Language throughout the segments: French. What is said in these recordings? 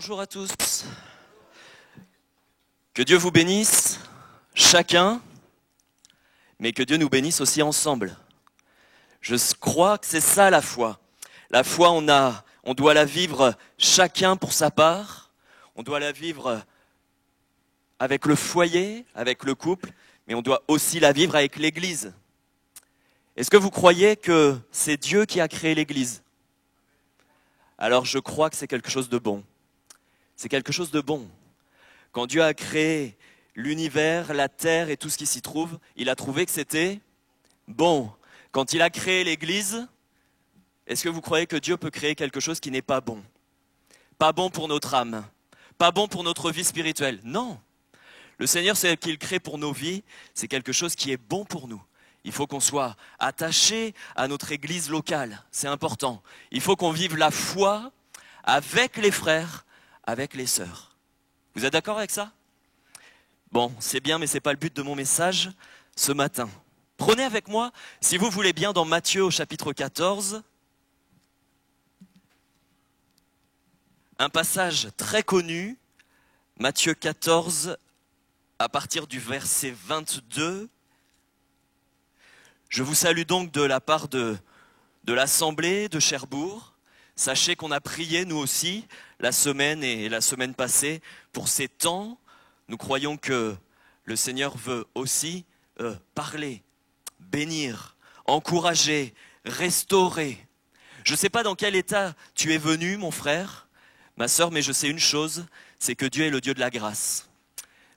Bonjour à tous. Que Dieu vous bénisse, chacun, mais que Dieu nous bénisse aussi ensemble. Je crois que c'est ça la foi. La foi, on doit la vivre chacun pour sa part. On doit la vivre avec le foyer, avec le couple, mais on doit aussi la vivre avec l'Église. Est-ce que vous croyez que c'est Dieu qui a créé l'Église ? Alors je crois que c'est quelque chose de bon. C'est quelque chose de bon. Quand Dieu a créé l'univers, la terre et tout ce qui s'y trouve, il a trouvé que c'était bon. Quand il a créé l'Église, est-ce que vous croyez que Dieu peut créer quelque chose qui n'est pas bon ? pas bon pour notre âme, pas bon pour notre vie spirituelle. Non, le Seigneur, c'est qu'il crée pour nos vies, c'est quelque chose qui est bon pour nous. Il faut qu'on soit attaché à notre église locale, c'est important. Il faut qu'on vive la foi avec les frères, avec les sœurs. Vous êtes d'accord avec ça? Bon, c'est bien, mais ce n'est pas le but de mon message ce matin. Prenez avec moi, si vous voulez bien, dans Matthieu au chapitre 14, un passage très connu, Matthieu 14, à partir du verset 22. Je vous salue donc de la part de l'Assemblée de Cherbourg. Sachez qu'on a prié, nous aussi, la semaine et la semaine passée, pour ces temps. Nous croyons que le Seigneur veut aussi parler, bénir, encourager, restaurer. Je ne sais pas dans quel état tu es venu, mon frère, ma sœur, mais je sais une chose, c'est que Dieu est le Dieu de la grâce.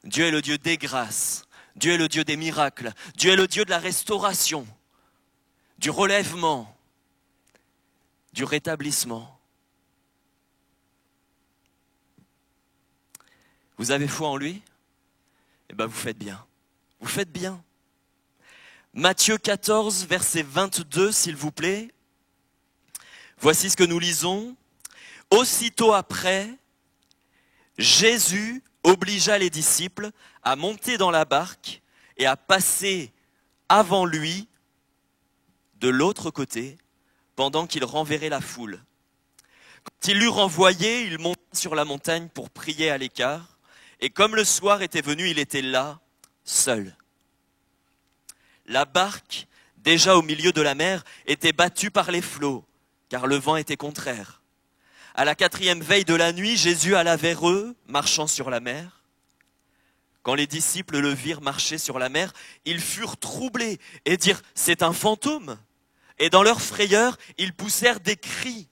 Dieu est le Dieu des grâces. Dieu est le Dieu des miracles. Dieu est le Dieu de la restauration, du relèvement, du rétablissement. Vous avez foi en lui? Eh bien, vous faites bien. Vous faites bien. Matthieu 14, verset 22, s'il vous plaît. Voici ce que nous lisons. Aussitôt après, Jésus obligea les disciples à monter dans la barque et à passer avant lui de l'autre côté pendant qu'il renverrait la foule. Quand il l'eut renvoyé, il monta sur la montagne pour prier à l'écart. Et comme le soir était venu, il était là, seul. La barque, déjà au milieu de la mer, était battue par les flots, car le vent était contraire. À la 4e veille de la nuit, Jésus alla vers eux, marchant sur la mer. Quand les disciples le virent marcher sur la mer, ils furent troublés et dirent « C'est un fantôme !» Et dans leur frayeur, ils poussèrent des cris.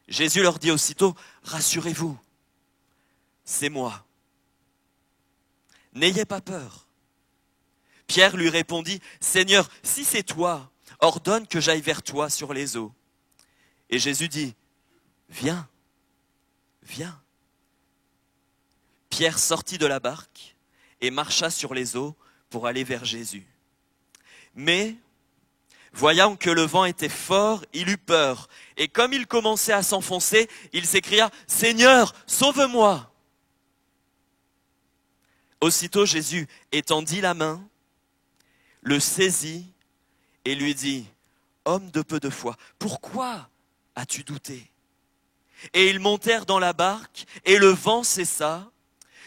Jésus leur dit aussitôt « Rassurez-vous, c'est moi. N'ayez pas peur. » Pierre lui répondit « Seigneur, si c'est toi, ordonne que j'aille vers toi sur les eaux. » Et Jésus dit « Viens, viens. » Pierre sortit de la barque et marcha sur les eaux pour aller vers Jésus. Mais, voyant que le vent était fort, il eut peur. Et comme il commençait à s'enfoncer, il s'écria « Seigneur, sauve-moi !» Aussitôt Jésus étendit la main, le saisit et lui dit « Homme de peu de foi, pourquoi as-tu douté ?» Et ils montèrent dans la barque et le vent cessa.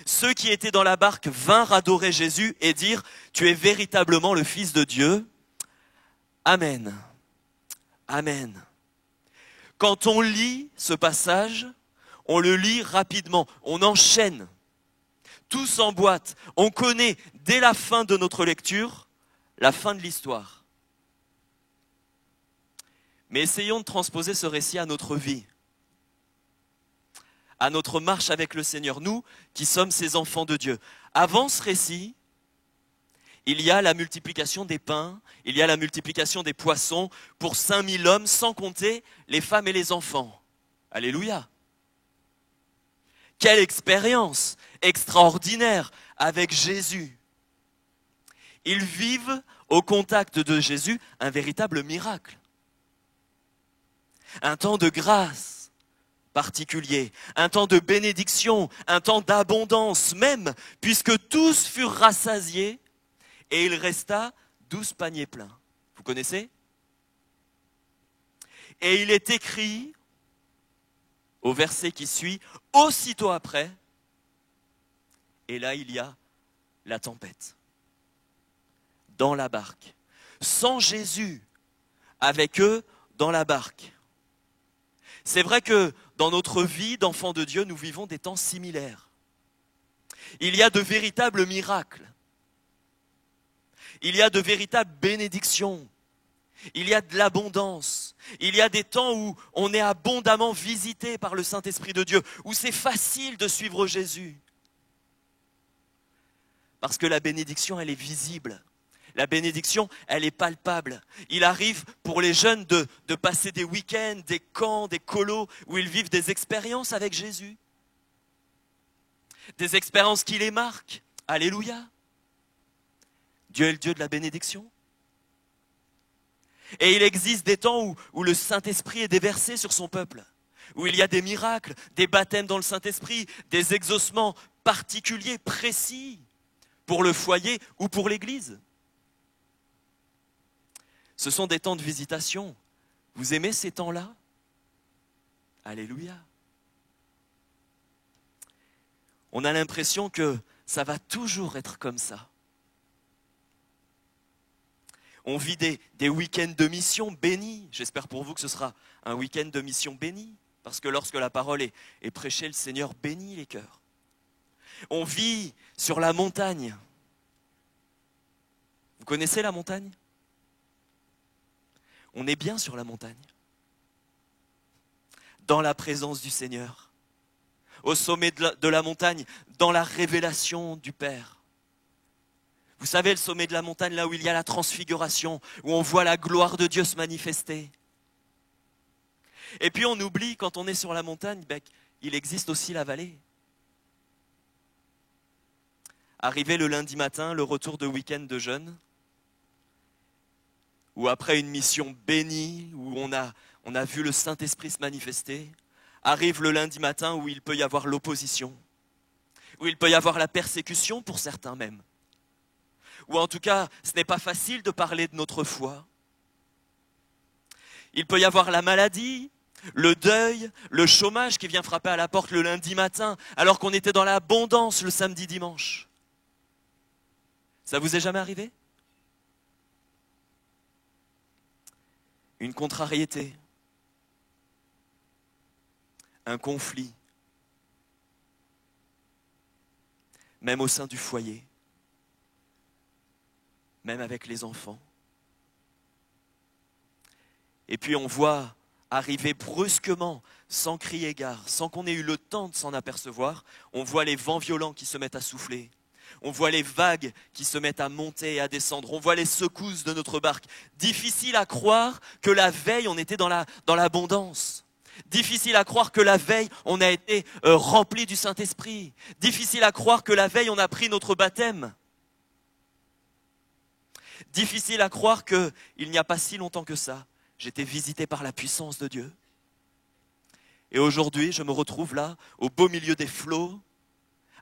Ceux qui étaient dans la barque vinrent adorer Jésus et dirent « Tu es véritablement le Fils de Dieu. » Amen. Amen. Quand on lit ce passage, on le lit rapidement, on enchaîne. Tout s'emboîte. On connaît dès la fin de notre lecture la fin de l'histoire. Mais essayons de transposer ce récit à notre vie, à notre marche avec le Seigneur, nous qui sommes ces enfants de Dieu. Avant ce récit, il y a la multiplication des pains, il y a la multiplication des poissons pour 5000 hommes, sans compter les femmes et les enfants. Alléluia! Quelle expérience extraordinaire avec Jésus. Ils vivent au contact de Jésus un véritable miracle. Un temps de grâce particulier, un temps de bénédiction, un temps d'abondance même, puisque tous furent rassasiés et il resta 12 paniers pleins. Vous connaissez? Et il est écrit au verset qui suit, aussitôt après, et là il y a la tempête. Dans la barque. Sans Jésus, avec eux dans la barque. C'est vrai que dans notre vie d'enfants de Dieu, nous vivons des temps similaires. Il y a de véritables miracles. Il y a de véritables bénédictions. Il y a de l'abondance. Il y a des temps où on est abondamment visité par le Saint-Esprit de Dieu, où c'est facile de suivre Jésus. Parce que la bénédiction, elle est visible. La bénédiction, elle est palpable. Il arrive pour les jeunes de passer des week-ends, des camps, des colos, où ils vivent des expériences avec Jésus. Des expériences qui les marquent. Alléluia. Dieu est le Dieu de la bénédiction. Et il existe des temps où le Saint-Esprit est déversé sur son peuple, où il y a des miracles, des baptêmes dans le Saint-Esprit, des exaucements particuliers, précis, pour le foyer ou pour l'Église. Ce sont des temps de visitation. Vous aimez ces temps-là? Alléluia. On a l'impression que ça va toujours être comme ça. On vit des week-ends de mission bénis. J'espère pour vous que ce sera un week-end de mission béni. Parce que lorsque la parole est prêchée, le Seigneur bénit les cœurs. On vit sur la montagne. Vous connaissez la montagne? On est bien sur la montagne. Dans la présence du Seigneur. Au sommet de la montagne, dans la révélation du Père. Vous savez, le sommet de la montagne, là où il y a la transfiguration, où on voit la gloire de Dieu se manifester. Et puis on oublie, quand on est sur la montagne, il existe aussi la vallée. Arrivé le lundi matin, le retour de week-end de jeûne, ou après une mission bénie, où on a vu le Saint-Esprit se manifester, arrive le lundi matin où il peut y avoir l'opposition, où il peut y avoir la persécution pour certains même. Ou en tout cas, ce n'est pas facile de parler de notre foi. Il peut y avoir la maladie, le deuil, le chômage qui vient frapper à la porte le lundi matin, alors qu'on était dans l'abondance le samedi dimanche. Ça vous est jamais arrivé? Une contrariété, un conflit, même au sein du foyer. Même avec les enfants. Et puis on voit arriver brusquement, sans crier gare, sans qu'on ait eu le temps de s'en apercevoir, on voit les vents violents qui se mettent à souffler. On voit les vagues qui se mettent à monter et à descendre. On voit les secousses de notre barque. Difficile à croire que la veille, on était dans l'abondance. Difficile à croire que la veille, on a été rempli du Saint-Esprit. Difficile à croire que la veille, on a pris notre baptême. Difficile à croire qu'il n'y a pas si longtemps que ça, j'étais visité par la puissance de Dieu. Et aujourd'hui, je me retrouve là, au beau milieu des flots,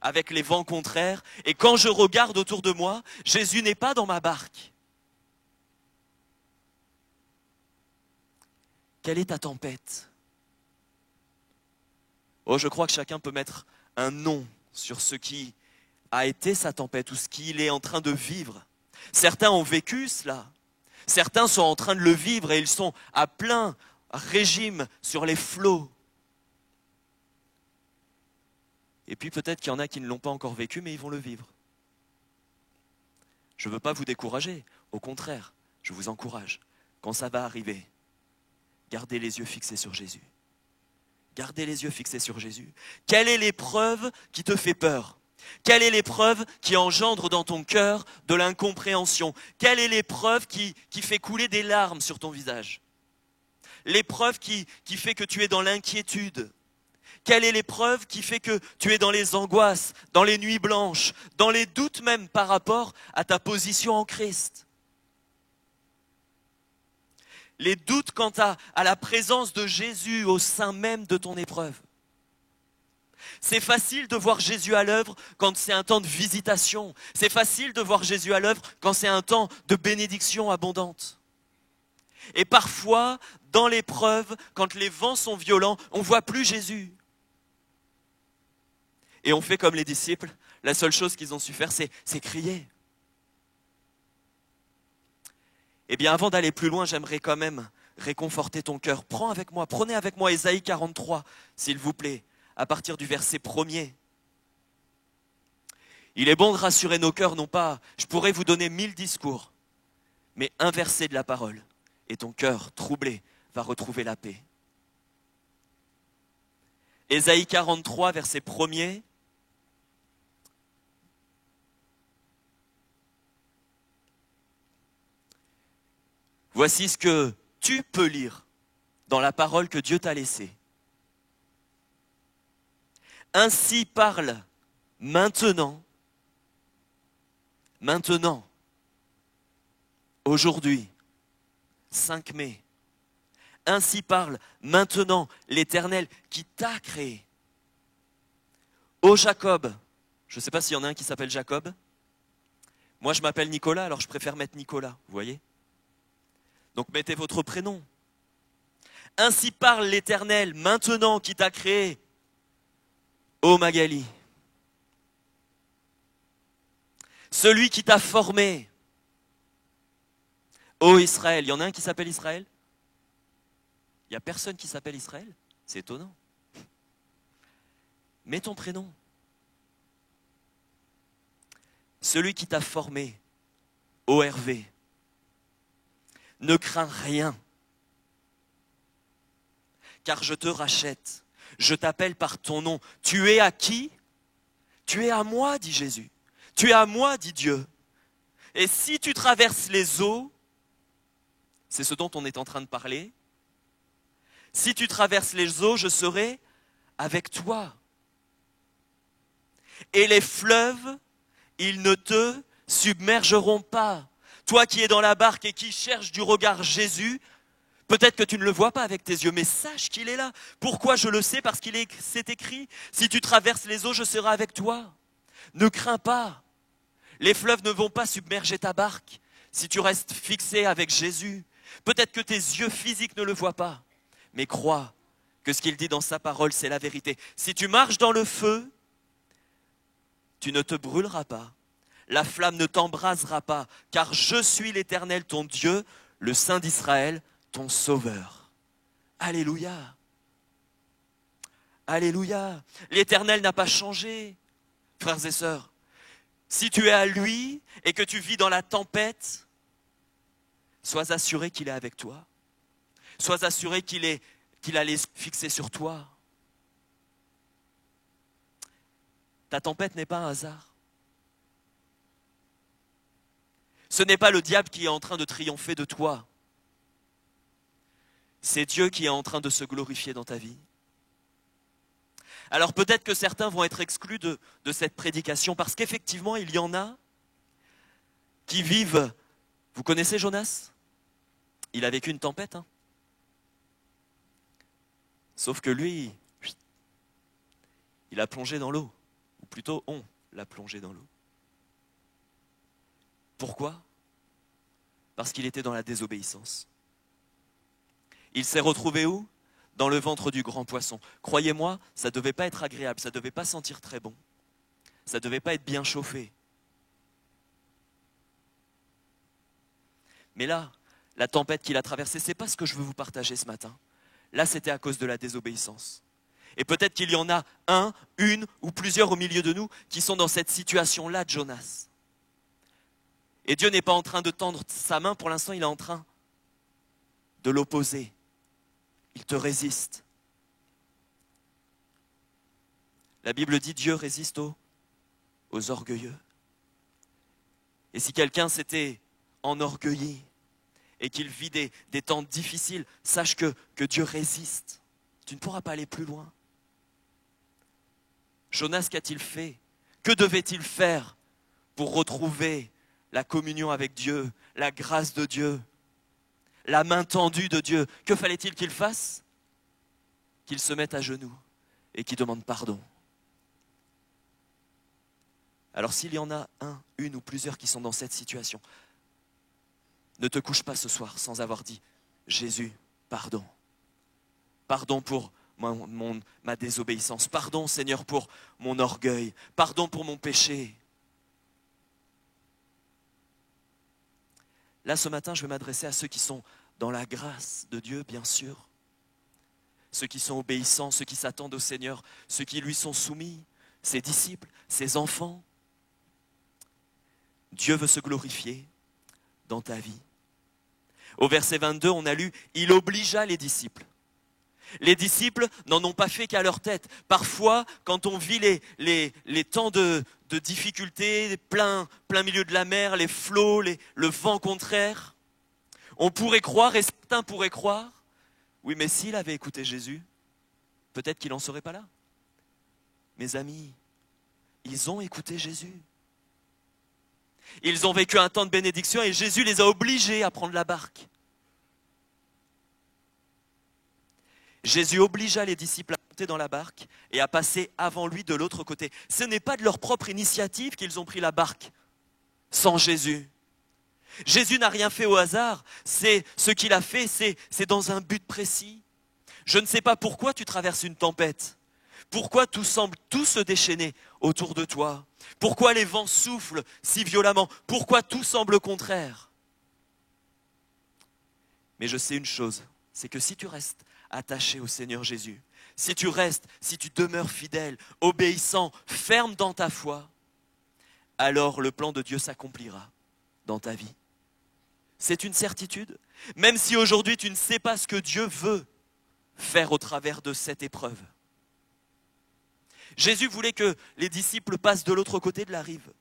avec les vents contraires. Et quand je regarde autour de moi, Jésus n'est pas dans ma barque. Quelle est ta tempête? Oh, je crois que chacun peut mettre un nom sur ce qui a été sa tempête ou ce qu'il est en train de vivre. Certains ont vécu cela. Certains sont en train de le vivre et ils sont à plein régime sur les flots. Et puis peut-être qu'il y en a qui ne l'ont pas encore vécu, mais ils vont le vivre. Je ne veux pas vous décourager. Au contraire, je vous encourage. Quand ça va arriver, gardez les yeux fixés sur Jésus. Gardez les yeux fixés sur Jésus. Quelle est l'épreuve qui te fait peur ? Quelle est l'épreuve qui engendre dans ton cœur de l'incompréhension? Quelle est l'épreuve qui fait couler des larmes sur ton visage? L'épreuve qui fait que tu es dans l'inquiétude? Quelle est l'épreuve qui fait que tu es dans les angoisses, dans les nuits blanches, dans les doutes même par rapport à ta position en Christ? Les doutes quant à la présence de Jésus au sein même de ton épreuve. C'est facile de voir Jésus à l'œuvre quand c'est un temps de visitation. C'est facile de voir Jésus à l'œuvre quand c'est un temps de bénédiction abondante. Et parfois, dans l'épreuve, quand les vents sont violents, on ne voit plus Jésus. Et on fait comme les disciples, la seule chose qu'ils ont su faire, c'est crier. Eh bien, avant d'aller plus loin, j'aimerais quand même réconforter ton cœur. Prenez avec moi Ésaïe 43, s'il vous plaît. À partir du verset 1er. Il est bon de rassurer nos cœurs, non pas, je pourrais vous donner 1000 discours, mais un verset de la parole, et ton cœur troublé va retrouver la paix. Ésaïe 43, verset 1er. Voici ce que tu peux lire dans la parole que Dieu t'a laissée. Ainsi parle maintenant, aujourd'hui, 5 mai. Ainsi parle maintenant l'Éternel qui t'a créé. Ô Jacob, je ne sais pas s'il y en a un qui s'appelle Jacob. Moi je m'appelle Nicolas, alors je préfère mettre Nicolas, vous voyez? Donc mettez votre prénom. Ainsi parle l'Éternel maintenant qui t'a créé. Ô Magali, celui qui t'a formé. Ô Israël, il y en a un qui s'appelle Israël? Il n'y a personne qui s'appelle Israël? C'est étonnant. Mets ton prénom. Celui qui t'a formé, ô Hervé, ne crains rien, car je te rachète, je t'appelle par ton nom. Tu es à qui? Tu es à moi, dit Jésus. Tu es à moi, dit Dieu. Et si tu traverses les eaux, c'est ce dont on est en train de parler, si tu traverses les eaux, je serai avec toi. Et les fleuves, ils ne te submergeront pas. Toi qui es dans la barque et qui cherches du regard Jésus, peut-être que tu ne le vois pas avec tes yeux, mais sache qu'il est là. Pourquoi je le sais? Parce c'est écrit, si tu traverses les eaux, je serai avec toi. Ne crains pas. Les fleuves ne vont pas submerger ta barque si tu restes fixé avec Jésus. Peut-être que tes yeux physiques ne le voient pas, mais crois que ce qu'il dit dans sa parole, c'est la vérité. Si tu marches dans le feu, tu ne te brûleras pas. La flamme ne t'embrasera pas, car je suis l'Éternel, ton Dieu, le Saint d'Israël, ton Sauveur. Alléluia. Alléluia. L'Éternel n'a pas changé, frères et sœurs. Si tu es à lui et que tu vis dans la tempête, sois assuré qu'il est avec toi. Sois assuré qu'il a les yeux fixés sur toi. Ta tempête n'est pas un hasard. Ce n'est pas le diable qui est en train de triompher de toi. C'est Dieu qui est en train de se glorifier dans ta vie. Alors peut-être que certains vont être exclus de cette prédication parce qu'effectivement, il y en a qui vivent... Vous connaissez Jonas? Il a vécu une tempête. Hein, sauf que lui, il a plongé dans l'eau. Ou plutôt, on l'a plongé dans l'eau. Pourquoi? Parce qu'il était dans la désobéissance. Il s'est retrouvé où? Dans le ventre du grand poisson. Croyez-moi, ça ne devait pas être agréable, ça ne devait pas sentir très bon. Ça ne devait pas être bien chauffé. Mais là, la tempête qu'il a traversée, ce n'est pas ce que je veux vous partager ce matin. Là, c'était à cause de la désobéissance. Et peut-être qu'il y en a un, une ou plusieurs au milieu de nous qui sont dans cette situation-là de Jonas. Et Dieu n'est pas en train de tendre sa main, pour l'instant, il est en train de l'opposer. Il te résiste. La Bible dit Dieu résiste aux orgueilleux. Et si quelqu'un s'était enorgueilli et qu'il vit des temps difficiles, sache que Dieu résiste. Tu ne pourras pas aller plus loin. Jonas, qu'a-t-il fait? Que devait-il faire pour retrouver la communion avec Dieu, la grâce de Dieu, la main tendue de Dieu? Que fallait-il qu'il fasse? Qu'il se mette à genoux et qu'il demande pardon. Alors s'il y en a un, une ou plusieurs qui sont dans cette situation, ne te couche pas ce soir sans avoir dit « Jésus, pardon. Pardon pour ma désobéissance. Pardon, Seigneur, pour mon orgueil. Pardon pour mon péché. » Là, ce matin, je vais m'adresser à ceux qui sont dans la grâce de Dieu, bien sûr. Ceux qui sont obéissants, ceux qui s'attendent au Seigneur, ceux qui lui sont soumis, ses disciples, ses enfants. Dieu veut se glorifier dans ta vie. Au verset 22, on a lu « Il obligea les disciples ». Les disciples n'en ont pas fait qu'à leur tête. Parfois, quand on vit les temps de difficultés, plein milieu de la mer, les flots, le vent contraire, On pourrait croire, et certains pourraient croire, oui, mais s'il avait écouté Jésus, peut-être qu'il n'en serait pas là. Mes amis, ils ont écouté Jésus. Ils ont vécu un temps de bénédiction et Jésus les a obligés à prendre la barque. Jésus obligea les disciples à monter dans la barque et à passer avant lui de l'autre côté. Ce n'est pas de leur propre initiative qu'ils ont pris la barque sans Jésus. Jésus n'a rien fait au hasard. C'est ce qu'il a fait, c'est dans un but précis. Je ne sais pas pourquoi tu traverses une tempête. Pourquoi tout semble tout se déchaîner autour de toi? Pourquoi les vents soufflent si violemment? Pourquoi tout semble contraire? Mais je sais une chose, c'est que si tu restes attaché au Seigneur Jésus, si tu demeures fidèle, obéissant, ferme dans ta foi, alors le plan de Dieu s'accomplira dans ta vie. C'est une certitude, même si aujourd'hui tu ne sais pas ce que Dieu veut faire au travers de cette épreuve. Jésus voulait que les disciples passent de l'autre côté de la rive.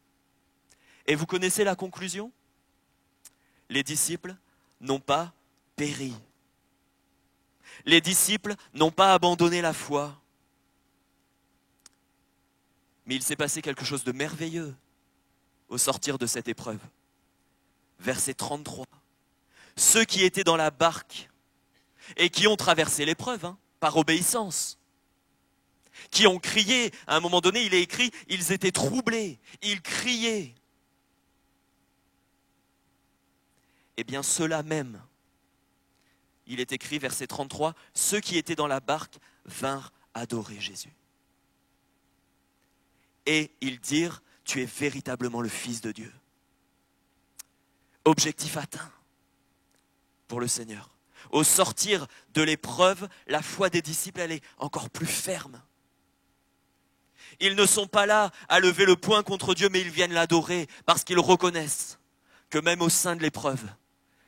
Et vous connaissez la conclusion? Les disciples n'ont pas péri. Les disciples n'ont pas abandonné la foi. Mais il s'est passé quelque chose de merveilleux au sortir de cette épreuve. Verset 33. Ceux qui étaient dans la barque et qui ont traversé l'épreuve, par obéissance, qui ont crié, à un moment donné, il est écrit, ils étaient troublés, ils criaient. Eh bien, ceux-là même, il est écrit, verset 33, ceux qui étaient dans la barque vinrent adorer Jésus. Et ils dirent, tu es véritablement le Fils de Dieu. Objectif atteint pour le Seigneur. Au sortir de l'épreuve, la foi des disciples, elle est encore plus ferme. Ils ne sont pas là à lever le poing contre Dieu, mais ils viennent l'adorer parce qu'ils reconnaissent que même au sein de l'épreuve,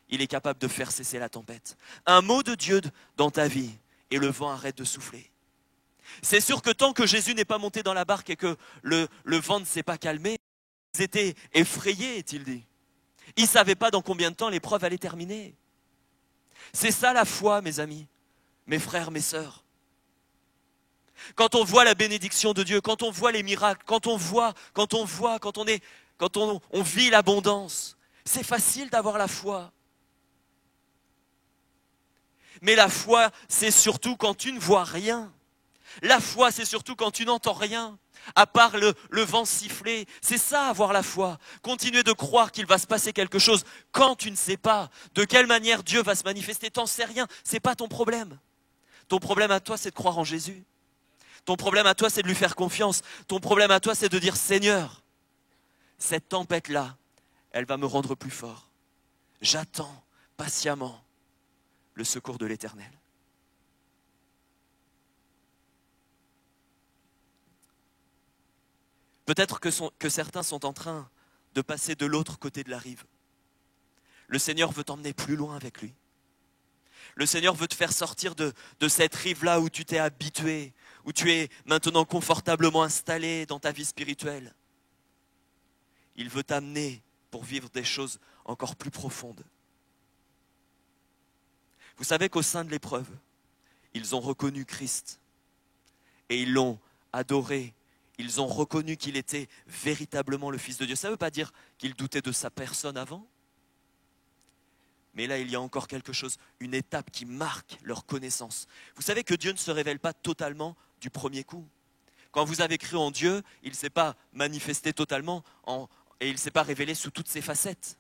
il est capable de faire cesser la tempête. Un mot de Dieu dans ta vie et le vent arrête de souffler. C'est sûr que tant que Jésus n'est pas monté dans la barque et que le vent ne s'est pas calmé, ils étaient effrayés, est-il dit. Ils ne savaient pas dans combien de temps l'épreuve allait terminer. C'est ça la foi, mes amis, mes frères, mes sœurs. Quand on voit la bénédiction de Dieu, quand on voit les miracles, quand on vit l'abondance, c'est facile d'avoir la foi. Mais la foi, c'est surtout quand tu ne vois rien. La foi, c'est surtout quand tu n'entends rien, à part le vent siffler. C'est ça, avoir la foi. Continuer de croire qu'il va se passer quelque chose quand tu ne sais pas de quelle manière Dieu va se manifester. T'en sais rien, c'est pas ton problème. Ton problème à toi, c'est de croire en Jésus. Ton problème à toi, c'est de lui faire confiance. Ton problème à toi, c'est de dire, Seigneur, cette tempête-là, elle va me rendre plus fort. J'attends patiemment le secours de l'Éternel. Peut-être que certains sont en train de passer de l'autre côté de la rive. Le Seigneur veut t'emmener plus loin avec lui. Le Seigneur veut te faire sortir de cette rive-là où tu t'es habitué, où tu es maintenant confortablement installé dans ta vie spirituelle. Il veut t'amener pour vivre des choses encore plus profondes. Vous savez qu'au sein de l'épreuve, ils ont reconnu Christ et ils l'ont adoré. Ils ont reconnu qu'il était véritablement le Fils de Dieu. Ça ne veut pas dire qu'ils doutaient de sa personne avant. Mais là, il y a encore quelque chose, une étape qui marque leur connaissance. Vous savez que Dieu ne se révèle pas totalement du premier coup. Quand vous avez cru en Dieu, il ne s'est pas manifesté totalement et il ne s'est pas révélé sous toutes ses facettes.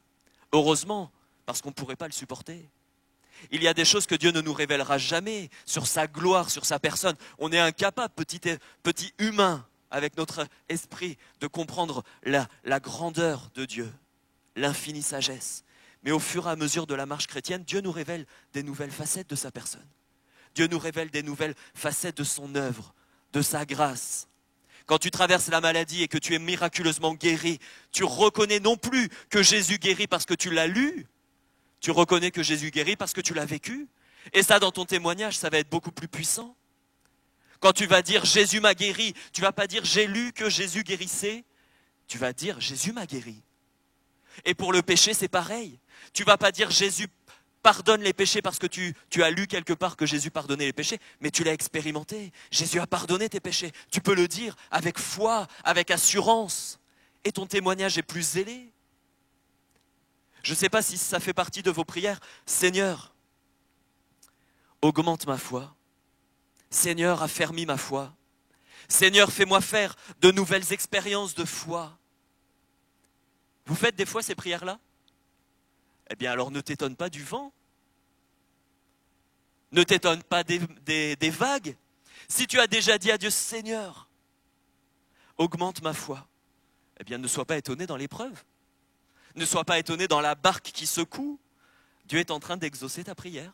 Heureusement, parce qu'on ne pourrait pas le supporter. Il y a des choses que Dieu ne nous révélera jamais sur sa gloire, sur sa personne. On est incapable, petit humain, avec notre esprit, de comprendre la grandeur de Dieu, l'infinie sagesse. Mais au fur et à mesure de la marche chrétienne, Dieu nous révèle des nouvelles facettes de sa personne. Dieu nous révèle des nouvelles facettes de son œuvre, de sa grâce. Quand tu traverses la maladie et que tu es miraculeusement guéri, tu reconnais non plus que Jésus guérit parce que tu l'as lu, tu reconnais que Jésus guérit parce que tu l'as vécu. Et ça, dans ton témoignage, ça va être beaucoup plus puissant. Quand tu vas dire « Jésus m'a guéri », tu ne vas pas dire « J'ai lu que Jésus guérissait », tu vas dire « Jésus m'a guéri ». Et pour le péché, c'est pareil. Tu ne vas pas dire « Jésus pardonne les péchés parce que tu as lu quelque part que Jésus pardonnait les péchés, mais tu l'as expérimenté. Jésus a pardonné tes péchés. Tu peux le dire avec foi, avec assurance. Et ton témoignage est plus zélé. Je ne sais pas si ça fait partie de vos prières. Seigneur, augmente ma foi. Seigneur, affermis ma foi. Seigneur, fais-moi faire de nouvelles expériences de foi. Vous faites des fois ces prières-là? Eh bien alors ne t'étonne pas du vent. Ne t'étonne pas des vagues. Si tu as déjà dit à Dieu, Seigneur, augmente ma foi, eh bien ne sois pas étonné dans l'épreuve. Ne sois pas étonné dans la barque qui secoue. Dieu est en train d'exaucer ta prière.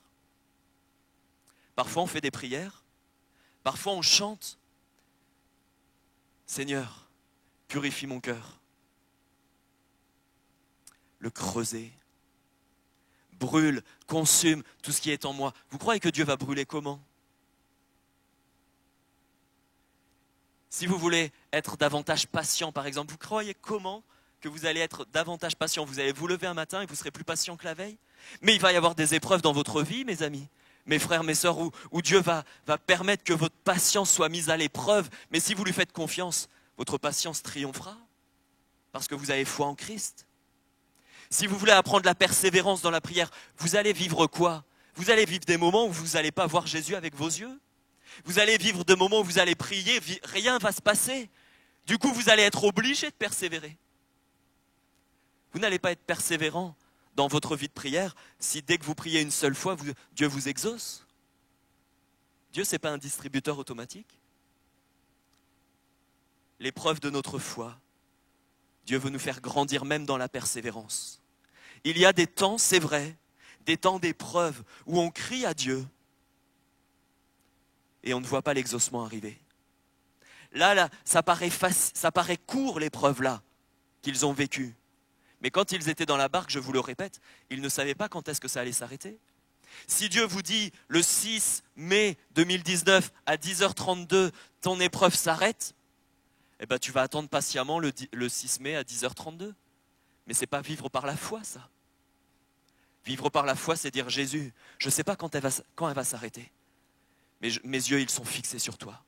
Parfois on fait des prières, parfois on chante. Seigneur, purifie mon cœur. Le creuser. Brûle, consume tout ce qui est en moi. Vous croyez que Dieu va brûler comment? Si vous voulez être davantage patient, par exemple, vous croyez comment que vous allez être davantage patient? Vous allez vous lever un matin et vous serez plus patient que la veille? Mais il va y avoir des épreuves dans votre vie, mes amis, mes frères, mes sœurs, où Dieu va permettre que votre patience soit mise à l'épreuve. Mais si vous lui faites confiance, votre patience triomphera parce que vous avez foi en Christ. Si vous voulez apprendre la persévérance dans la prière, vous allez vivre quoi? Vous allez vivre des moments où vous n'allez pas voir Jésus avec vos yeux. Vous allez vivre des moments où vous allez prier, rien ne va se passer. Du coup, vous allez être obligé de persévérer. Vous n'allez pas être persévérant dans votre vie de prière si dès que vous priez une seule fois, Dieu vous exauce. Dieu, ce n'est pas un distributeur automatique. L'épreuve de notre foi, Dieu veut nous faire grandir même dans la persévérance. Il y a des temps, c'est vrai, des temps d'épreuve où on crie à Dieu et on ne voit pas l'exaucement arriver. Là, ça paraît court l'épreuve là qu'ils ont vécue. Mais quand ils étaient dans la barque, je vous le répète, ils ne savaient pas quand est-ce que ça allait s'arrêter. Si Dieu vous dit le 6 mai 2019 à 10h32, ton épreuve s'arrête, eh ben, tu vas attendre patiemment le 6 mai à 10h32. Mais ce n'est pas vivre par la foi, ça. Vivre par la foi, c'est dire Jésus, je ne sais pas quand elle va s'arrêter. Mais mes yeux, ils sont fixés sur toi.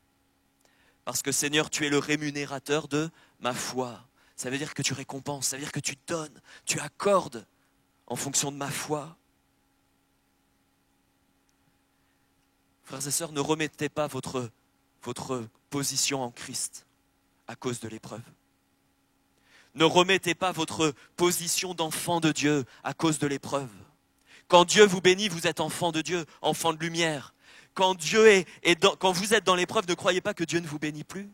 Parce que Seigneur, tu es le rémunérateur de ma foi. Ça veut dire que tu récompenses, ça veut dire que tu donnes, tu accordes en fonction de ma foi. Frères et sœurs, ne remettez pas votre position en Christ à cause de l'épreuve. Ne remettez pas votre position d'enfant de Dieu à cause de l'épreuve. Quand Dieu vous bénit, vous êtes enfant de Dieu, enfant de lumière. Quand vous êtes dans l'épreuve, ne croyez pas que Dieu ne vous bénit plus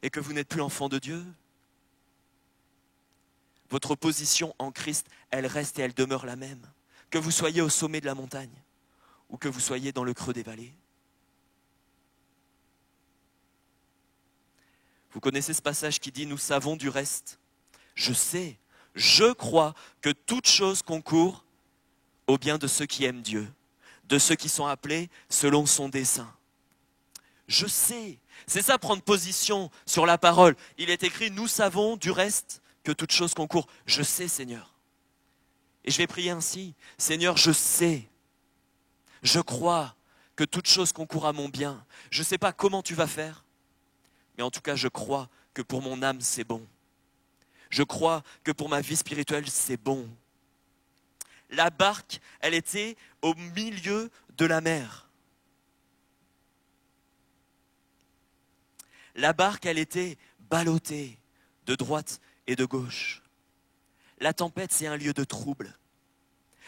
et que vous n'êtes plus enfant de Dieu. Votre position en Christ, elle reste et elle demeure la même. Que vous soyez au sommet de la montagne ou que vous soyez dans le creux des vallées. Vous connaissez ce passage qui dit « Nous savons du reste. Je sais, je crois que toute chose concourt au bien de ceux qui aiment Dieu, de ceux qui sont appelés selon son dessein. » Je sais. C'est ça, prendre position sur la parole. Il est écrit « Nous savons du reste que toute chose concourt. » Je sais, Seigneur. Et je vais prier ainsi. Seigneur, je sais. Je crois que toute chose concourt à mon bien. Je ne sais pas comment tu vas faire. Mais en tout cas, je crois que pour mon âme, c'est bon. Je crois que pour ma vie spirituelle, c'est bon. La barque, elle était au milieu de la mer. La barque, elle était ballottée de droite et de gauche. La tempête, c'est un lieu de trouble.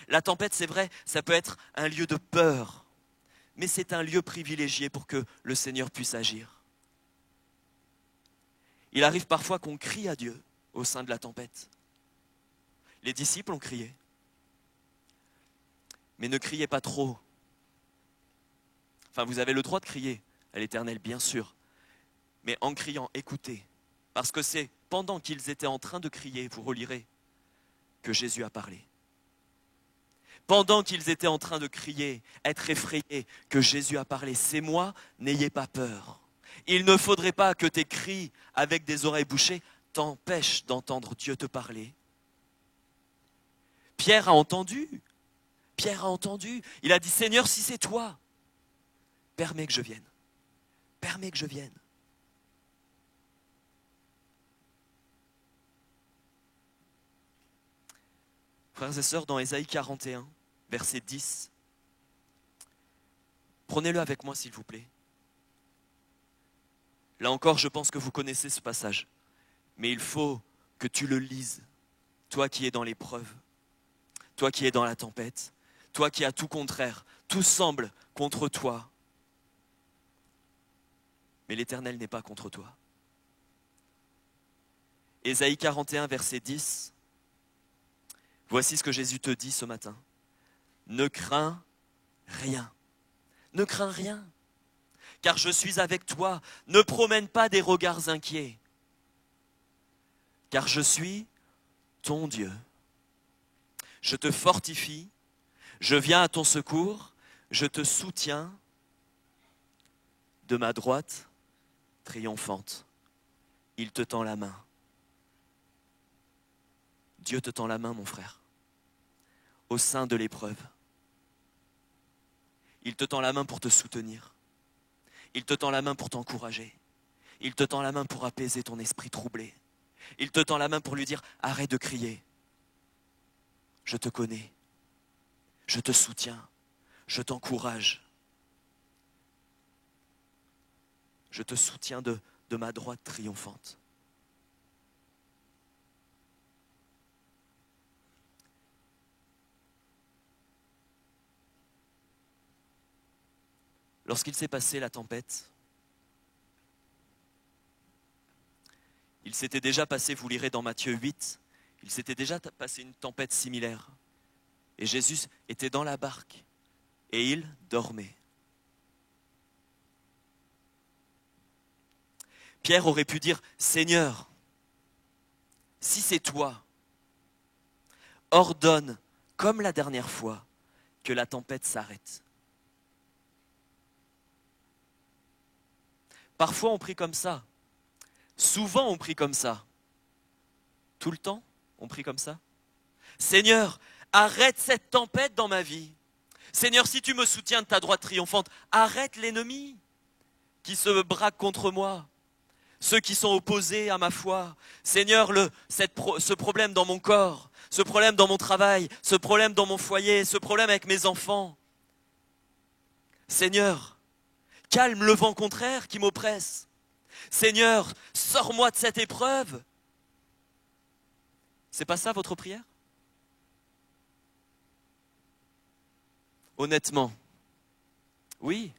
La tempête, c'est vrai, ça peut être un lieu de peur. Mais c'est un lieu privilégié pour que le Seigneur puisse agir. Il arrive parfois qu'on crie à Dieu au sein de la tempête. Les disciples ont crié. Mais ne criez pas trop. Enfin, vous avez le droit de crier à l'Éternel, bien sûr. Mais en criant, écoutez. Parce que c'est pendant qu'ils étaient en train de crier, vous relirez, que Jésus a parlé. Pendant qu'ils étaient en train de crier, être effrayés, que Jésus a parlé. C'est moi, n'ayez pas peur. Il ne faudrait pas que tes cris avec des oreilles bouchées t'empêchent d'entendre Dieu te parler. Pierre a entendu Pierre a entendu. Il a dit, Seigneur, si c'est toi, permets que je vienne. Permets que je vienne. Frères et sœurs, dans Ésaïe 41, verset 10, prenez-le avec moi s'il vous plaît. Là encore, je pense que vous connaissez ce passage, mais il faut que tu le lises, toi qui es dans l'épreuve, toi qui es dans la tempête, toi qui as tout contraire, tout semble contre toi. Mais l'Éternel n'est pas contre toi. Ésaïe 41, verset 10, voici ce que Jésus te dit ce matin. Ne crains rien. Ne crains rien, car je suis avec toi. Ne promène pas des regards inquiets, car je suis ton Dieu. Je te fortifie, je viens à ton secours, je te soutiens de ma droite triomphante. Il te tend la main. Dieu te tend la main, mon frère, au sein de l'épreuve. Il te tend la main pour te soutenir. Il te tend la main pour t'encourager. Il te tend la main pour apaiser ton esprit troublé. Il te tend la main pour lui dire, arrête de crier. Je te connais. Je te soutiens. Je t'encourage. Je te soutiens de ma droite triomphante. Lorsqu'il s'est passé la tempête, il s'était déjà passé, vous lirez dans Matthieu 8, il s'était déjà passé une tempête similaire. Et Jésus était dans la barque et il dormait. Pierre aurait pu dire, Seigneur, si c'est toi, ordonne, comme la dernière fois, que la tempête s'arrête. Parfois on prie comme ça. Souvent on prie comme ça. Tout le temps on prie comme ça. Seigneur, arrête cette tempête dans ma vie. Seigneur, si tu me soutiens de ta droite triomphante, arrête l'ennemi qui se braque contre moi. Ceux qui sont opposés à ma foi. Seigneur, ce problème dans mon corps, ce problème dans mon travail, ce problème dans mon foyer, ce problème avec mes enfants. Seigneur, calme le vent contraire qui m'oppresse. Seigneur, sors-moi de cette épreuve. C'est pas ça votre prière? Honnêtement, oui,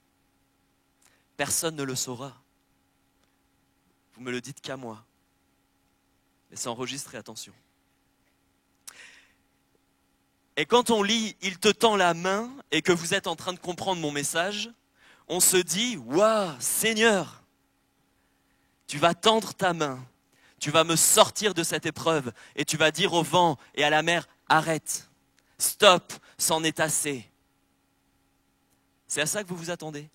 personne ne le saura. Vous me le dites qu'à moi. Mais c'est enregistré, attention. Et quand on lit « Il te tend la main » et que vous êtes en train de comprendre mon message, on se dit « Waouh, Seigneur, tu vas tendre ta main, tu vas me sortir de cette épreuve et tu vas dire au vent et à la mer « Arrête, stop, c'en est assez ». C'est à ça que vous vous attendez?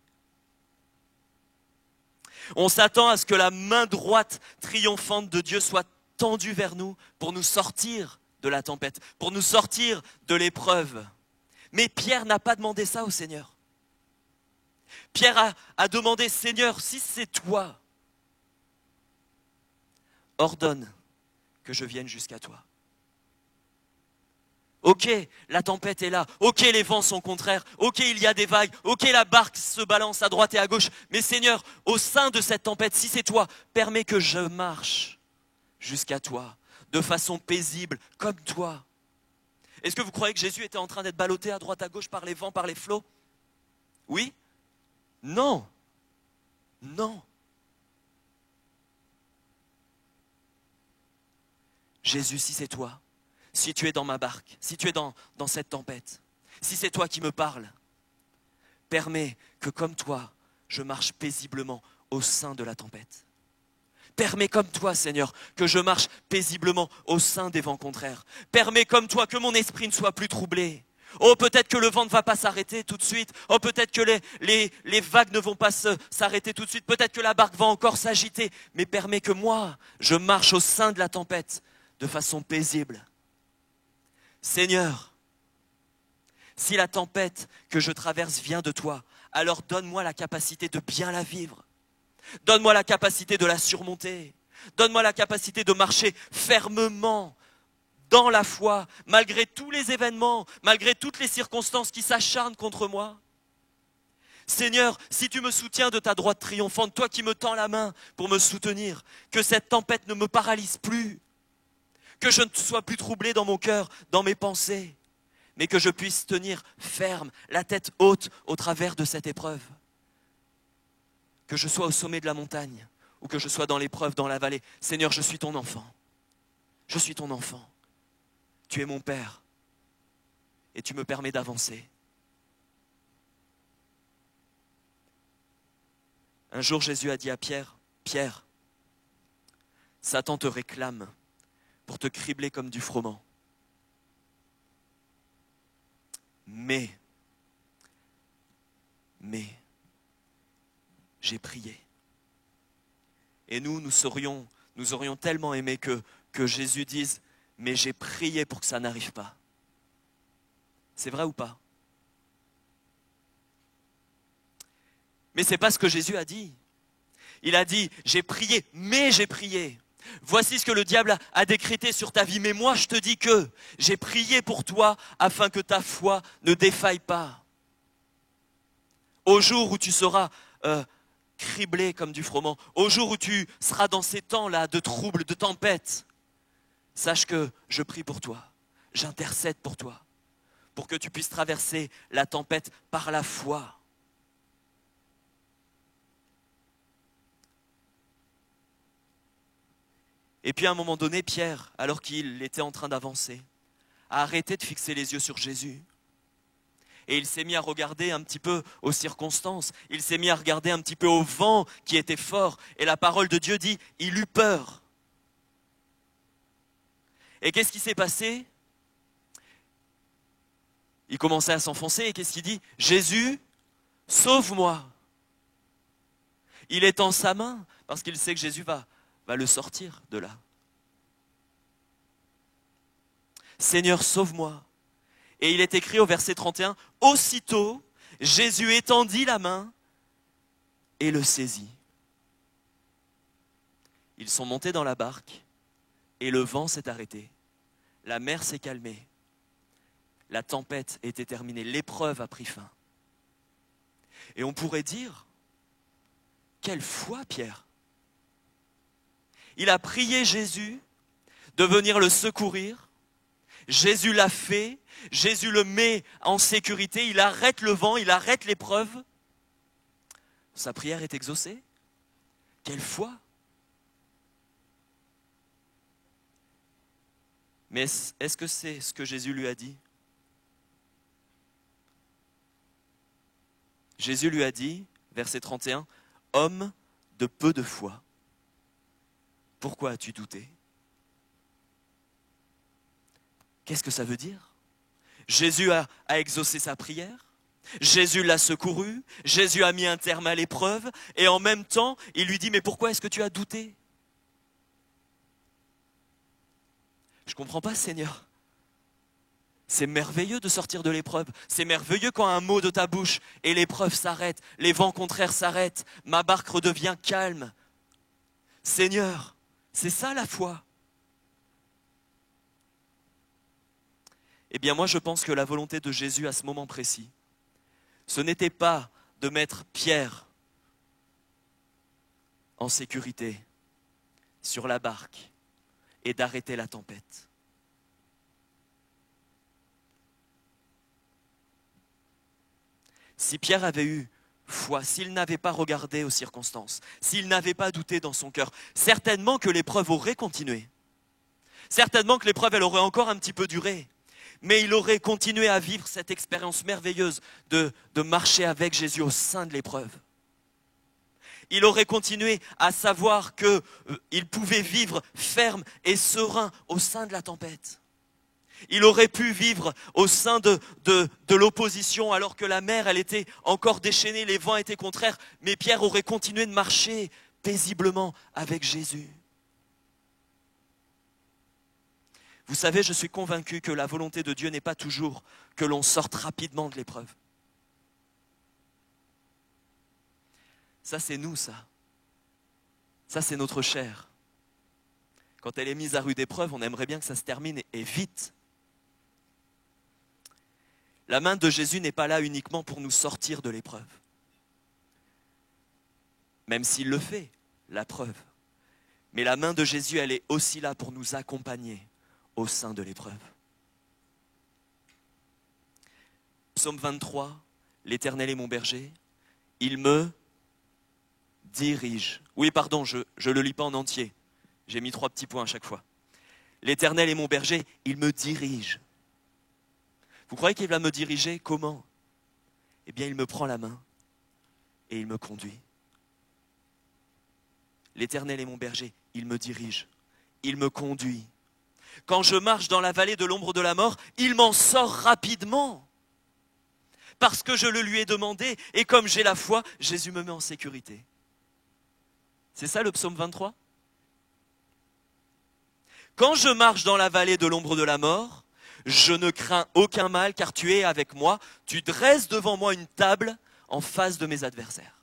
On s'attend à ce que la main droite triomphante de Dieu soit tendue vers nous pour nous sortir de la tempête, pour nous sortir de l'épreuve. Mais Pierre n'a pas demandé ça au Seigneur. Pierre a demandé, Seigneur, si c'est toi, ordonne que je vienne jusqu'à toi. Ok, la tempête est là. Ok, les vents sont contraires. Ok, il y a des vagues. Ok, la barque se balance à droite et à gauche. Mais Seigneur, au sein de cette tempête, si c'est toi, permets que je marche jusqu'à toi, de façon paisible, comme toi. Est-ce que vous croyez que Jésus était en train d'être ballotté à droite à gauche par les vents, par les flots? Oui? Non. Non. Jésus, si c'est toi, si tu es dans ma barque, si tu es dans cette tempête, si c'est toi qui me parles, permets que comme toi, je marche paisiblement au sein de la tempête. Permets comme toi, Seigneur, que je marche paisiblement au sein des vents contraires. Permets comme toi que mon esprit ne soit plus troublé. Oh, peut-être que le vent ne va pas s'arrêter tout de suite. Oh, peut-être que les vagues ne vont pas s'arrêter tout de suite. Peut-être que la barque va encore s'agiter. Mais permets que moi, je marche au sein de la tempête de façon paisible. Seigneur, Si la tempête que je traverse vient de toi, alors donne-moi la capacité de bien la vivre. Donne-moi la capacité de la surmonter. Donne-moi la capacité de marcher fermement dans la foi, malgré tous les événements, malgré toutes les circonstances qui s'acharnent contre moi. Seigneur, si tu me soutiens de ta droite triomphante, toi qui me tends la main pour me soutenir, que cette tempête ne me paralyse plus, que je ne sois plus troublé dans mon cœur, dans mes pensées, mais que je puisse tenir ferme, la tête haute au travers de cette épreuve. Que je sois au sommet de la montagne ou que je sois dans l'épreuve, dans la vallée. Seigneur, je suis ton enfant. Je suis ton enfant. Tu es mon Père et tu me permets d'avancer. Un jour, Jésus a dit à Pierre, « Pierre, Satan te réclame pour te cribler comme du froment. Mais, j'ai prié. » Et nous aurions tellement aimé que Jésus dise, « Mais j'ai prié pour que ça n'arrive pas. » C'est vrai ou pas? Mais ce n'est pas ce que Jésus a dit. Il a dit, j'ai prié, mais j'ai prié. Voici ce que le diable a décrété sur ta vie. Mais moi, je te dis que j'ai prié pour toi afin que ta foi ne défaille pas. Au jour où tu seras criblé comme du froment, au jour où tu seras dans ces temps-là de troubles, de tempêtes, sache que je prie pour toi, j'intercède pour toi, pour que tu puisses traverser la tempête par la foi. Et puis à un moment donné, Pierre, alors qu'il était en train d'avancer, a arrêté de fixer les yeux sur Jésus. Et il s'est mis à regarder un petit peu aux circonstances. Il s'est mis à regarder un petit peu au vent qui était fort. Et la parole de Dieu dit, il eut peur. Et qu'est-ce qui s'est passé? Il commençait à s'enfoncer et qu'est-ce qu'il dit? Jésus, sauve-moi. Il étend sa main parce qu'il sait que Jésus va le sortir de là. Seigneur, sauve-moi. Et il est écrit au verset 31, aussitôt, Jésus étendit la main et le saisit. Ils sont montés dans la barque et le vent s'est arrêté. La mer s'est calmée. La tempête était terminée. L'épreuve a pris fin. Et on pourrait dire, quelle foi, Pierre! Il a prié Jésus de venir le secourir. Jésus l'a fait. Jésus le met en sécurité. Il arrête le vent, il arrête l'épreuve. Sa prière est exaucée. Quelle foi! Mais est-ce que c'est ce que Jésus lui a dit? Jésus lui a dit, verset 31, « Homme de peu de foi, pourquoi as-tu douté ?» Qu'est-ce que ça veut dire? Jésus a exaucé sa prière, Jésus l'a secouru, Jésus a mis un terme à l'épreuve, et en même temps, il lui dit, mais pourquoi est-ce que tu as douté? Je ne comprends pas, Seigneur. C'est merveilleux de sortir de l'épreuve. C'est merveilleux quand un mot de ta bouche et l'épreuve s'arrête, les vents contraires s'arrêtent, ma barque redevient calme. Seigneur, c'est ça la foi. Eh bien moi je pense que la volonté de Jésus à ce moment précis, ce n'était pas de mettre Pierre en sécurité sur la barque et d'arrêter la tempête. Si Pierre avait eu foi, s'il n'avait pas regardé aux circonstances, s'il n'avait pas douté dans son cœur, certainement que l'épreuve aurait continué. Certainement que l'épreuve, elle aurait encore un petit peu duré. Mais il aurait continué à vivre cette expérience merveilleuse de marcher avec Jésus au sein de l'épreuve. Il aurait continué à savoir qu'il pouvait vivre ferme et serein au sein de la tempête. Il aurait pu vivre au sein de l'opposition alors que la mer, elle était encore déchaînée, les vents étaient contraires, mais Pierre aurait continué de marcher paisiblement avec Jésus. Vous savez, je suis convaincu que la volonté de Dieu n'est pas toujours que l'on sorte rapidement de l'épreuve. Ça, c'est nous, ça. Ça, c'est notre chair. Quand elle est mise à rude épreuve, on aimerait bien que ça se termine et vite. La main de Jésus n'est pas là uniquement pour nous sortir de l'épreuve. Même s'il le fait, la preuve. Mais la main de Jésus, elle est aussi là pour nous accompagner au sein de l'épreuve. Psaume 23, l'Éternel est mon berger, il me dirige. Oui, pardon, je ne le lis pas en entier. J'ai mis 3 petits points à chaque fois. L'Éternel est mon berger, il me dirige. Vous croyez qu'il va me diriger comment? Eh bien, il me prend la main et il me conduit. L'Éternel est mon berger, il me dirige, il me conduit. Quand je marche dans la vallée de l'ombre de la mort, il m'en sort rapidement. Parce que je le lui ai demandé et comme j'ai la foi, Jésus me met en sécurité. C'est ça le psaume 23? Quand je marche dans la vallée de l'ombre de la mort, je ne crains aucun mal car tu es avec moi. Tu dresses devant moi une table en face de mes adversaires.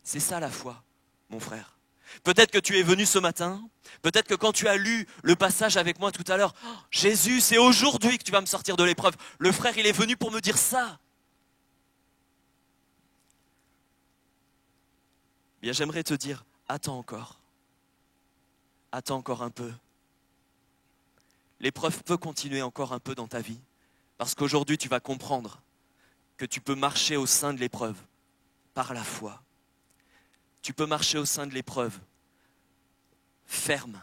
C'est ça la foi, mon frère. Peut-être que tu es venu ce matin, peut-être que quand tu as lu le passage avec moi tout à l'heure, oh, Jésus, c'est aujourd'hui que tu vas me sortir de l'épreuve. Le frère, il est venu pour me dire ça. Bien, j'aimerais te dire, attends encore un peu. L'épreuve peut continuer encore un peu dans ta vie, parce qu'aujourd'hui, tu vas comprendre que tu peux marcher au sein de l'épreuve par la foi. Tu peux marcher au sein de l'épreuve, ferme,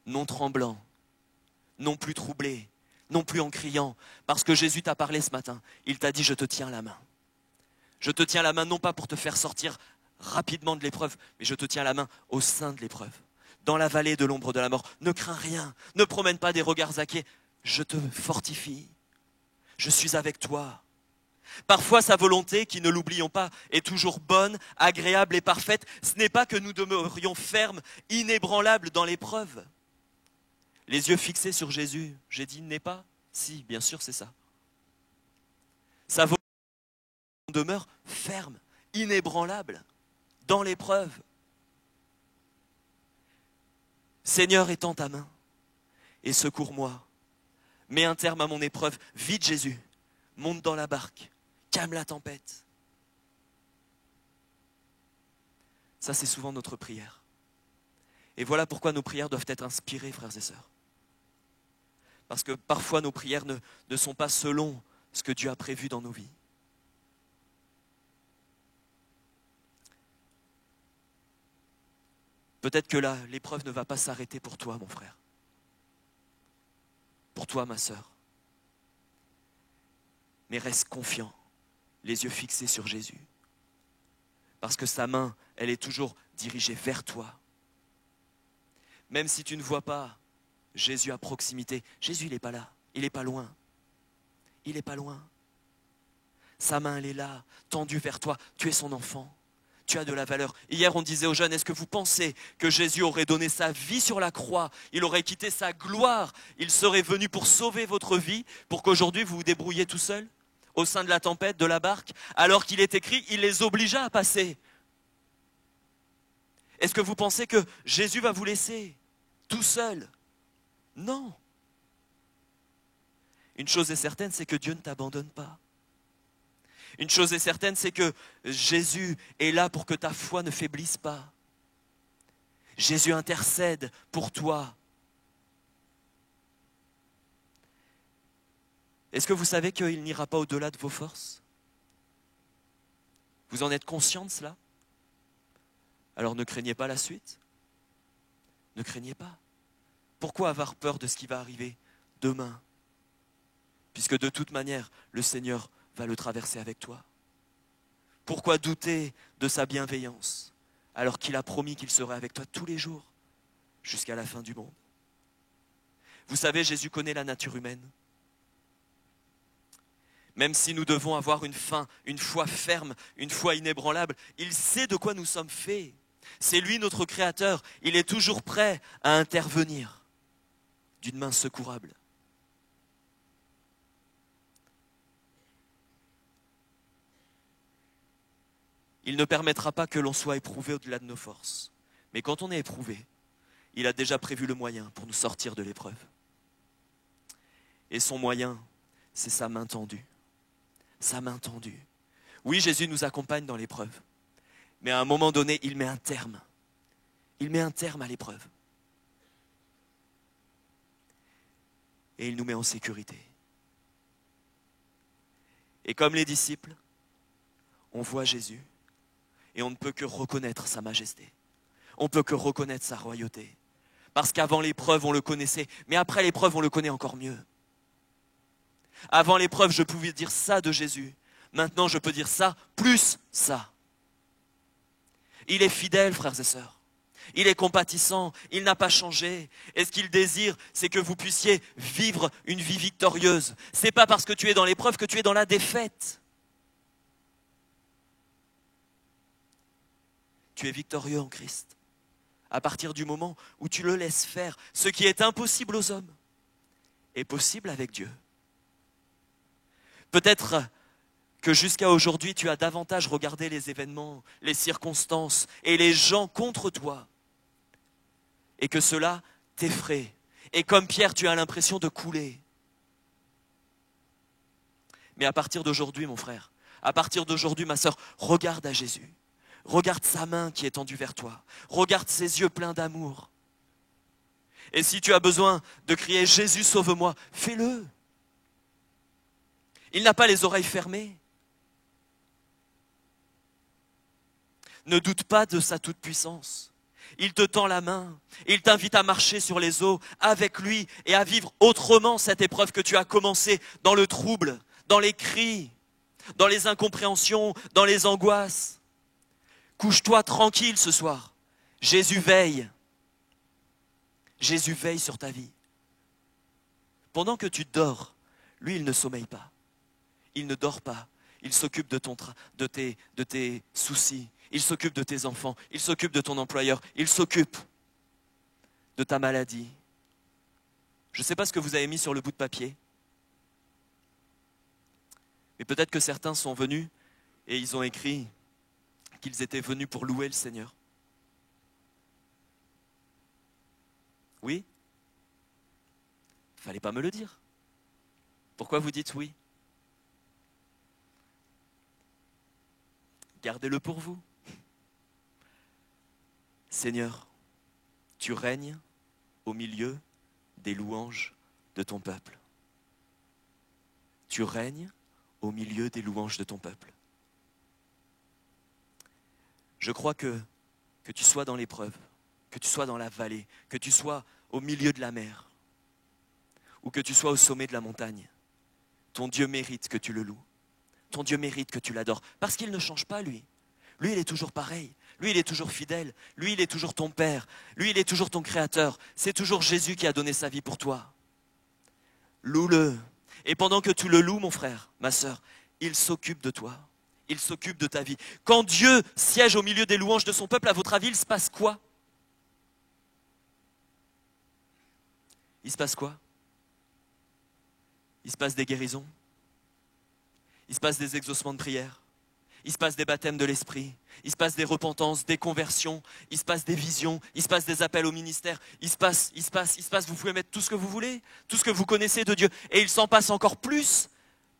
non tremblant, non plus troublé, non plus en criant, parce que Jésus t'a parlé ce matin. Il t'a dit, je te tiens la main. Je te tiens la main non pas pour te faire sortir rapidement de l'épreuve, mais je te tiens la main au sein de l'épreuve. Dans la vallée de l'ombre de la mort, ne crains rien, ne promène pas des regards inquiets. Je te fortifie, je suis avec toi. Parfois, sa volonté, qui ne l'oublions pas, est toujours bonne, agréable et parfaite. Ce n'est pas que nous demeurions fermes, inébranlables dans l'épreuve. Les yeux fixés sur Jésus, j'ai dit n'est pas? Si, bien sûr, c'est ça. Sa volonté demeure ferme, inébranlable dans l'épreuve. Seigneur, étends ta main et secours-moi. Mets un terme à mon épreuve. Vite, Jésus, monte dans la barque. Calme la tempête. Ça, c'est souvent notre prière. Et voilà pourquoi nos prières doivent être inspirées, frères et sœurs. Parce que parfois, nos prières ne sont pas selon ce que Dieu a prévu dans nos vies. Peut-être que là, l'épreuve ne va pas s'arrêter pour toi, mon frère. Pour toi, ma sœur. Mais reste confiant. Les yeux fixés sur Jésus. Parce que sa main, elle est toujours dirigée vers toi. Même si tu ne vois pas Jésus à proximité, Jésus, il n'est pas là, il n'est pas loin. Il n'est pas loin. Sa main, elle est là, tendue vers toi. Tu es son enfant, tu as de la valeur. Hier, on disait aux jeunes, est-ce que vous pensez que Jésus aurait donné sa vie sur la croix? Il aurait quitté sa gloire. Il serait venu pour sauver votre vie, pour qu'aujourd'hui vous vous débrouilliez tout seul au sein de la tempête, de la barque, alors qu'il est écrit, il les obligea à passer. Est-ce que vous pensez que Jésus va vous laisser tout seul? Non. Une chose est certaine, c'est que Dieu ne t'abandonne pas. Une chose est certaine, c'est que Jésus est là pour que ta foi ne faiblisse pas. Jésus intercède pour toi. Est-ce que vous savez qu'il n'ira pas au-delà de vos forces? Vous en êtes conscient de cela? Alors ne craignez pas la suite. Ne craignez pas. Pourquoi avoir peur de ce qui va arriver demain? Puisque de toute manière, le Seigneur va le traverser avec toi. Pourquoi douter de sa bienveillance alors qu'il a promis qu'il serait avec toi tous les jours jusqu'à la fin du monde? Vous savez, Jésus connaît la nature humaine. Même si nous devons avoir une foi ferme, une foi inébranlable, il sait de quoi nous sommes faits. C'est lui notre Créateur. Il est toujours prêt à intervenir d'une main secourable. Il ne permettra pas que l'on soit éprouvé au-delà de nos forces. Mais quand on est éprouvé, il a déjà prévu le moyen pour nous sortir de l'épreuve. Et son moyen, c'est sa main tendue. Sa main tendue. Oui, Jésus nous accompagne dans l'épreuve. Mais à un moment donné, il met un terme. Il met un terme à l'épreuve. Et il nous met en sécurité. Et comme les disciples, on voit Jésus et on ne peut que reconnaître sa majesté. On ne peut que reconnaître sa royauté. Parce qu'avant l'épreuve, on le connaissait, mais après l'épreuve, on le connaît encore mieux. Avant l'épreuve, je pouvais dire ça de Jésus. Maintenant, je peux dire ça, plus ça. Il est fidèle, frères et sœurs. Il est compatissant, il n'a pas changé. Et ce qu'il désire, c'est que vous puissiez vivre une vie victorieuse. Ce n'est pas parce que tu es dans l'épreuve que tu es dans la défaite. Tu es victorieux en Christ. À partir du moment où tu le laisses faire, ce qui est impossible aux hommes est possible avec Dieu. Peut-être que jusqu'à aujourd'hui, tu as davantage regardé les événements, les circonstances et les gens contre toi. Et que cela t'effraie. Et comme Pierre, tu as l'impression de couler. Mais à partir d'aujourd'hui, mon frère, à partir d'aujourd'hui, ma sœur, regarde à Jésus. Regarde sa main qui est tendue vers toi. Regarde ses yeux pleins d'amour. Et si tu as besoin de crier « Jésus, sauve-moi », fais-le. Il n'a pas les oreilles fermées. Ne doute pas de sa toute-puissance. Il te tend la main. Il t'invite à marcher sur les eaux avec lui et à vivre autrement cette épreuve que tu as commencée dans le trouble, dans les cris, dans les incompréhensions, dans les angoisses. Couche-toi tranquille ce soir. Jésus veille. Jésus veille sur ta vie. Pendant que tu dors, lui, il ne sommeille pas. Il ne dort pas. Il s'occupe de tes soucis. Il s'occupe de tes enfants. Il s'occupe de ton employeur. Il s'occupe de ta maladie. Je ne sais pas ce que vous avez mis sur le bout de papier. Mais peut-être que certains sont venus et ils ont écrit qu'ils étaient venus pour louer le Seigneur. Oui? Fallait pas me le dire. Pourquoi vous dites oui? Gardez-le pour vous. Seigneur, tu règnes au milieu des louanges de ton peuple. Tu règnes au milieu des louanges de ton peuple. Je crois que tu sois dans l'épreuve, que tu sois dans la vallée, que tu sois au milieu de la mer, ou que tu sois au sommet de la montagne, ton Dieu mérite que tu le loues. Ton Dieu mérite que tu l'adores, parce qu'il ne change pas, lui. Lui, il est toujours pareil. Lui, il est toujours fidèle. Lui, il est toujours ton Père. Lui, il est toujours ton Créateur. C'est toujours Jésus qui a donné sa vie pour toi. Loue-le. Et pendant que tu le loues, mon frère, ma sœur, il s'occupe de toi. Il s'occupe de ta vie. Quand Dieu siège au milieu des louanges de son peuple, à votre avis, il se passe quoi? Il se passe quoi? Il se passe des guérisons. Il se passe des exaucements de prière. Il se passe des baptêmes de l'esprit. Il se passe des repentances, des conversions. Il se passe des visions. Il se passe des appels au ministère. Il se passe. Vous pouvez mettre tout ce que vous voulez, tout ce que vous connaissez de Dieu. Et il s'en passe encore plus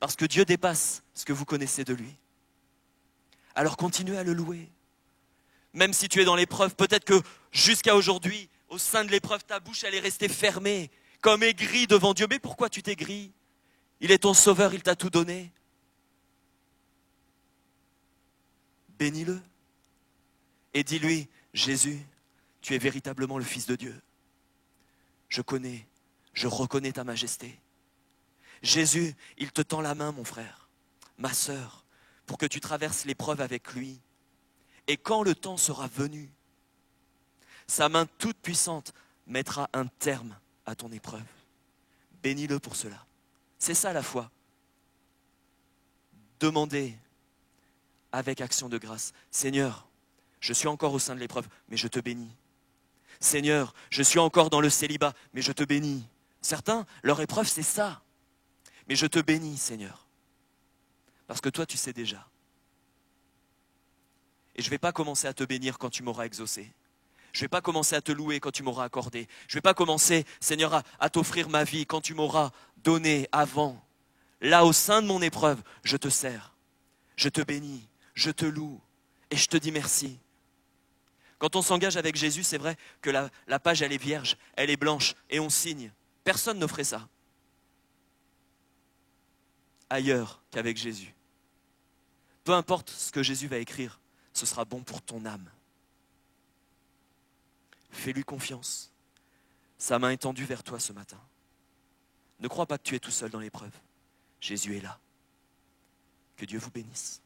parce que Dieu dépasse ce que vous connaissez de lui. Alors continuez à le louer. Même si tu es dans l'épreuve, peut-être que jusqu'à aujourd'hui, au sein de l'épreuve, ta bouche, elle est restée fermée, comme aigrie devant Dieu. Mais pourquoi tu t'aigris? Il est ton sauveur, il t'a tout donné. Bénis-le et dis-lui, Jésus, tu es véritablement le Fils de Dieu. Je reconnais ta majesté. Jésus, il te tend la main, mon frère, ma sœur, pour que tu traverses l'épreuve avec lui. Et quand le temps sera venu, sa main toute puissante mettra un terme à ton épreuve. Bénis-le pour cela. C'est ça la foi. Demandez avec action de grâce, Seigneur, je suis encore au sein de l'épreuve, mais je te bénis. Seigneur, je suis encore dans le célibat, mais je te bénis. Certains, leur épreuve, c'est ça. Mais je te bénis, Seigneur. Parce que toi, tu sais déjà. Et je ne vais pas commencer à te bénir quand tu m'auras exaucé. Je ne vais pas commencer à te louer quand tu m'auras accordé. Je ne vais pas commencer, Seigneur, à t'offrir ma vie quand tu m'auras donné avant. Là, au sein de mon épreuve, je te sers. Je te bénis, je te loue et je te dis merci. Quand on s'engage avec Jésus, c'est vrai que la page, elle est vierge, elle est blanche et on signe. Personne ne ferait ça ailleurs qu'avec Jésus. Peu importe ce que Jésus va écrire, ce sera bon pour ton âme. Fais-lui confiance. Sa main est tendue vers toi ce matin. Ne crois pas que tu es tout seul dans l'épreuve. Jésus est là. Que Dieu vous bénisse.